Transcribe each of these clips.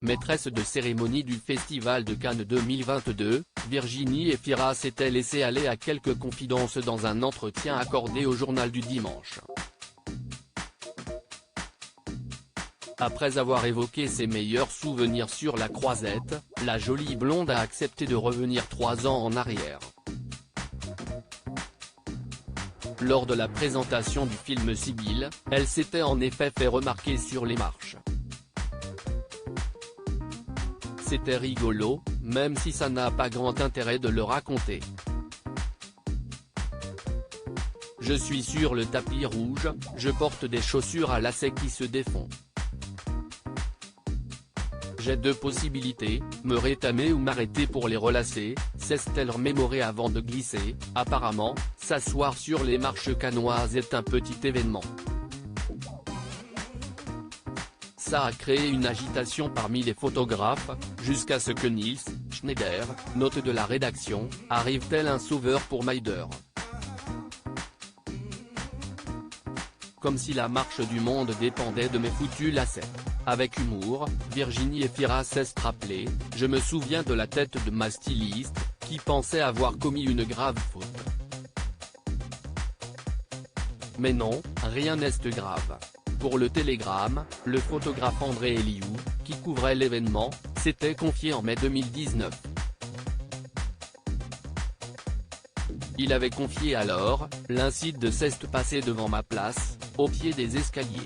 Maîtresse de cérémonie du Festival de Cannes 2022, Virginie Efira s'était laissée aller à quelques confidences dans un entretien accordé au Journal du Dimanche. Après avoir évoqué ses meilleurs souvenirs sur la Croisette, la jolie blonde a accepté de revenir 3 ans en arrière. Lors de la présentation du film Sibylle, elle s'était en effet fait remarquer sur les marches. C'était rigolo, même si ça n'a pas grand intérêt de le raconter. Je suis sur le tapis rouge, je porte des chaussures à lacets qui se défont. J'ai 2 possibilités, me rétamer ou m'arrêter pour les relacer, s'est-elle remémorée avant de glisser. Apparemment, s'asseoir sur les marches cannoises est un petit événement. Ça a créé une agitation parmi les photographes, jusqu'à ce que Nils Schneider, note de la rédaction, arrive tel un sauveur pour Maider. Comme si la marche du monde dépendait de mes foutus lacets. Avec humour, Virginie Efira s'est rappelée, je me souviens de la tête de ma styliste, qui pensait avoir commis une grave faute. Mais non, rien n'est grave. Pour le Télégramme, le photographe André Eliou, qui couvrait l'événement, s'était confié en mai 2019. Il avait confié alors, l'incident s'est passé devant ma place, au pied des escaliers.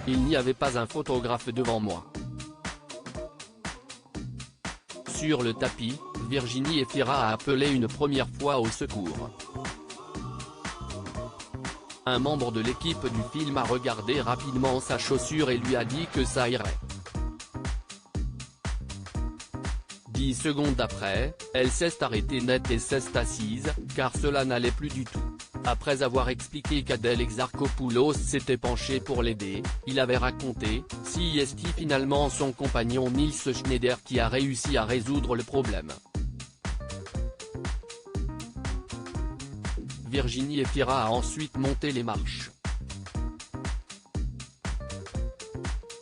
Il n'y avait pas un photographe devant moi. Sur le tapis, Virginie Efira a appelé une première fois au secours. Un membre de l'équipe du film a regardé rapidement sa chaussure et lui a dit que ça irait. 10 secondes après, elle s'est arrêtée net et s'est assise, car cela n'allait plus du tout. Après avoir expliqué qu'Adèle Exarchopoulos s'était penché pour l'aider, il avait raconté, si est finalement son compagnon Nils Schneider qui a réussi à résoudre le problème. Virginie Efira a ensuite monté les marches.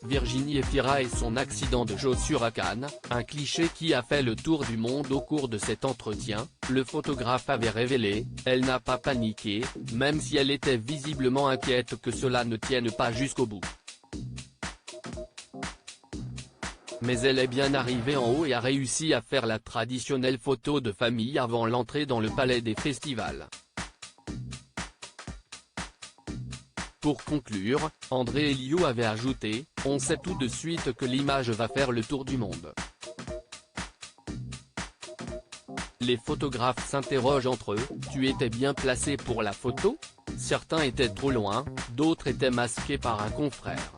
Virginie Efira et son accident de chaussure à Cannes, un cliché qui a fait le tour du monde au cours de cet entretien, le photographe avait révélé, elle n'a pas paniqué, même si elle était visiblement inquiète que cela ne tienne pas jusqu'au bout. Mais elle est bien arrivée en haut et a réussi à faire la traditionnelle photo de famille avant l'entrée dans le palais des festivals. Pour conclure, André Eliou avait ajouté, on sait tout de suite que l'image va faire le tour du monde. Les photographes s'interrogent entre eux, tu étais bien placé pour la photo ? Certains étaient trop loin, d'autres étaient masqués par un confrère.